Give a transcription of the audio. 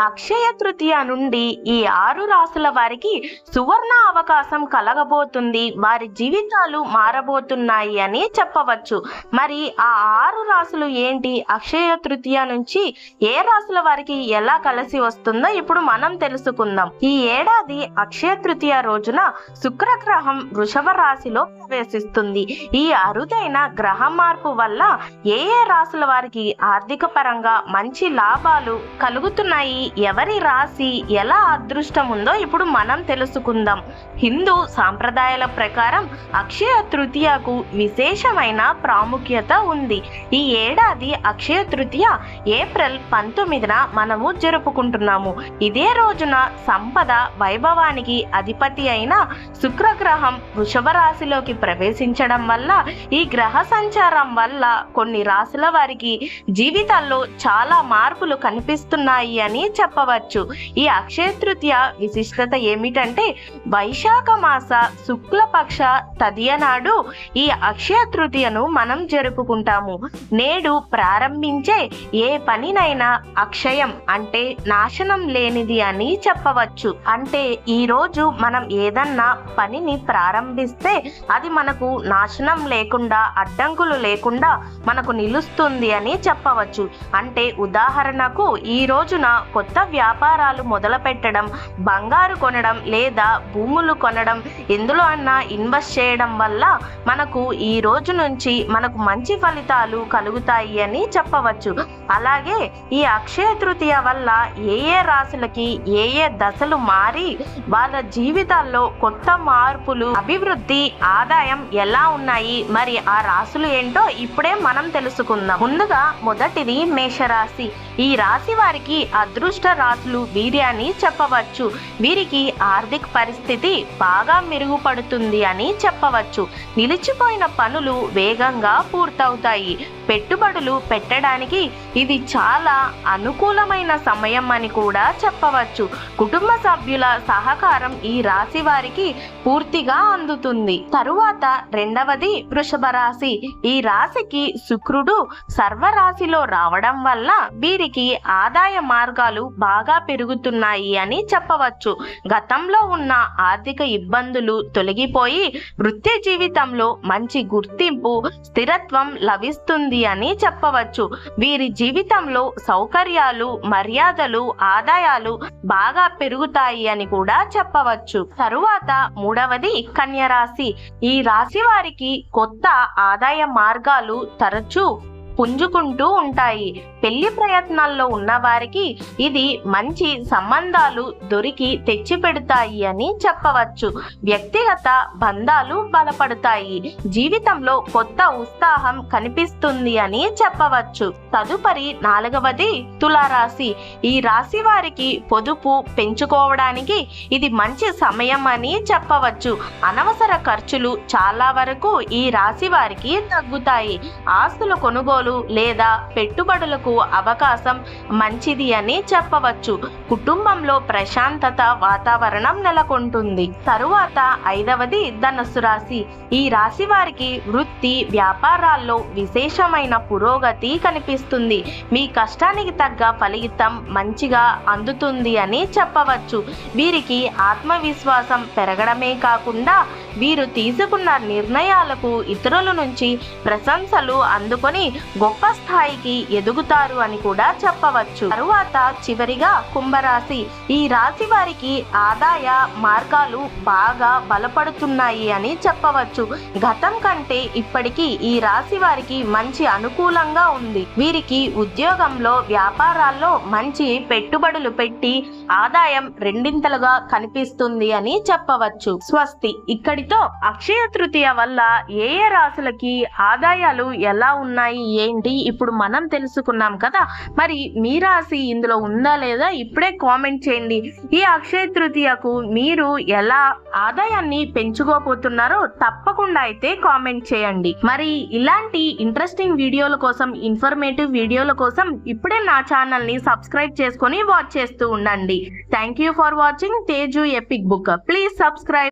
అక్షయ తృతీయ నుండి ఈ 6 రాసుల వారికి సువర్ణ అవకాశం కలగబోతుంది. వారి జీవితాలు మారబోతున్నాయి అని చెప్పవచ్చు. మరి ఆ 6 రాసులు ఏంటి? అక్షయ తృతీయ నుంచి ఏ రాసుల వారికి ఎలా కలిసి వస్తుందో ఇప్పుడు మనం తెలుసుకుందాం. ఈ ఏడాది అక్షయ తృతీయ రోజున శుక్రగ్రహం వృషభ రాశిలో ప్రవేశిస్తుంది. ఈ అరుదైన గ్రహ మార్పు వల్ల ఏ రాసుల వారికి ఆర్థిక పరంగా మంచి లాభాలు కలుగుతున్నాయి, ఎవరి రాశి ఎలా అదృష్టం ఉందో ఇప్పుడు మనం తెలుసుకుందాం. హిందూ సాంప్రదాయాల ప్రకారం అక్షయ తృతీయకు విశేషమైన ప్రాముఖ్యత ఉంది. ఈ ఏడాది అక్షయ తృతీయ ఏప్రిల్ 19న మనము జరుపుకుంటున్నాము. ఇదే రోజున సంపద వైభవానికి అధిపతి అయిన శుక్రగ్రహం వృషభ రాశిలోకి ప్రవేశించడం వల్ల ఈ గ్రహ సంచారం వల్ల కొన్ని రాశుల వారికి జీవితాల్లో చాలా మార్పులు కనిపిస్తున్నాయి అని చెప్పవచ్చు. ఈ అక్షయ తృతీయ విశిష్టత ఏమిటంటే వైశాఖ మాస శుక్లపక్ష తదియ నాడు ఈ అక్షయ తృతీయను మనం జరుపుకుంటాము. నేడు ప్రారంభించే ఏ పనినైనా అక్షయం అంటే నాశనం లేనిది అని చెప్పవచ్చు. అంటే ఈ రోజు మనం ఏదన్నా పనిని ప్రారంభిస్తే అది మనకు నాశనం లేకుండా, అడ్డంకులు లేకుండా మనకు నిలుస్తుంది అని చెప్పవచ్చు. అంటే ఉదాహరణకు ఈ రోజున కొత్త వ్యాపారాలు మొదలు పెట్టడం, బంగారు కొనడం లేదా భూములు కొనడం, ఎందులో అన్నా ఇన్వెస్ట్ చేయడం వల్ల మనకు ఈ రోజు నుంచి మనకు మంచి ఫలితాలు కలుగుతాయి అని చెప్పవచ్చు. అలాగే ఈ అక్షయ తృతీయ వల్ల ఏ రాశులకి ఏ దశలు మారి వాళ్ళ జీవితాల్లో కొత్త మార్పులు, అభివృద్ధి, ఆదాయం ఎలా ఉన్నాయి, మరి ఆ రాశులు ఏంటో ఇప్పుడే మనం తెలుసుకుందాం. ముందుగా మొదటిది మేషరాశి. ఈ రాశి వారికి అదృష్ట రాశులు వీరి అని చెప్పవచ్చు. వీరికి ఆర్థిక పరిస్థితి బాగా మెరుగుపడుతుంది అని చెప్పవచ్చు. నిలిచిపోయిన పనులు వేగంగా పూర్తవుతాయి. పెట్టుబడులు పెట్టడానికి ఇది చాలా అనుకూలమైన సమయం అని కూడా చెప్పవచ్చు. కుటుంబ సభ్యుల సహకారం ఈ రాశి వారికి పూర్తిగా అందుతుంది. తరువాత రెండవది వృషభ రాశి. ఈ రాశికి శుక్రుడు సర్వరాశిలో రావడం వల్ల వీరికి ఆదాయ మార్గాలు బాగా పెరుగుతున్నాయి అని చెప్పవచ్చు. గతంలో ఉన్న ఆర్థిక ఇబ్బందులు తొలగిపోయి వృత్తి జీవితంలో మంచి గుర్తింపు, స్థిరత్వం లభిస్తుంది అని చెప్పవచ్చు. వీరి జీవితంలో సౌకర్యాలు, మర్యాదలు, ఆదాయాలు బాగా పెరుగుతాయి అని కూడా చెప్పవచ్చు. తరువాత మూడవది కన్య రాశి. ఈ రాశి వారికి కొత్త ఆదాయ మార్గాలు తరచూ పుంజుకుంటూ ఉంటాయి. పెళ్లి ప్రయత్నాల్లో ఉన్న వారికి ఇది మంచి సంబంధాలు దొరికి తెచ్చి పెడతాయి అని చెప్పవచ్చు. వ్యక్తిగత బంధాలు బలపడతాయి. జీవితంలో కొత్త ఉత్సాహం కనిపిస్తుంది అని చెప్పవచ్చు. తదుపరి నాలుగవది తులారాశి. ఈ రాశి వారికి పొదుపు పెంచుకోవడానికి ఇది మంచి సమయం అని చెప్పవచ్చు. అనవసర ఖర్చులు చాలా వరకు ఈ రాశి వారికి తగ్గుతాయి. ఆస్తుల కొనుగోలు లేదా పెట్టుబడులకు అవకాశం మంచిది అని చెప్పవచ్చు. కుటుంబంలో ప్రశాంతత వాతావరణం నెలకొంటుంది. తరువాత ఐదవది ధనుస్సు రాశి. ఈ రాశి వారికి వృత్తి వ్యాపారాల్లో విశేషమైన పురోగతి కనిపిస్తుంది. మీ కష్టానికి తగ్గ ఫలితం మంచిగా అందుతుంది అని చెప్పవచ్చు. వీరికి ఆత్మవిశ్వాసం పెరగడమే కాకుండా వీరు తీసుకున్న నిర్ణయాలకు ఇతరుల నుంచి ప్రశంసలు అందుకొని గొప్ప స్థాయికి ఎదుగుతారు అని కూడా చెప్పవచ్చు. తరువాత చివరిగా కుంభరాశి. ఈ రాశి వారికి ఆదాయ మార్గాలు బాగా బలపడుతున్నాయి అని చెప్పవచ్చు. గతం కంటే ఇప్పటికీ ఈ రాశి వారికి మంచి అనుకూలంగా ఉంది. వీరికి ఉద్యోగంలో, వ్యాపారాల్లో మంచి పెట్టుబడులు పెట్టి ఆదాయం రెండింతలుగా కనిపిస్తుంది అని చెప్పవచ్చు. స్వస్తి. ఇక్కడితో అక్షయ తృతీయ వల్ల ఏ రాశులకి ఆదాయాలు ఎలా ఉన్నాయి ఏంటి ఇప్పుడు మనం తెలుసుకున్నాం కదా. మరి మీ రాశి ఇందులో ఉందా లేదా ఇప్పుడే కామెంట్ చేయండి. ఈ అక్షయ తృతీయకు మీరు ఎలా ఆదాయాన్ని పెంచుకోబోతున్నారో తప్పకుండా అయితే కామెంట్ చేయండి. మరి ఇలాంటి ఇంట్రెస్టింగ్ వీడియోల కోసం, ఇన్ఫర్మేటివ్ వీడియోల కోసం ఇప్పుడే నా ఛానల్ ని సబ్స్క్రైబ్ చేసుకొని వాచ్ చేస్తూ ఉండండి. Thank you for watching Teju epic book. Please subscribe.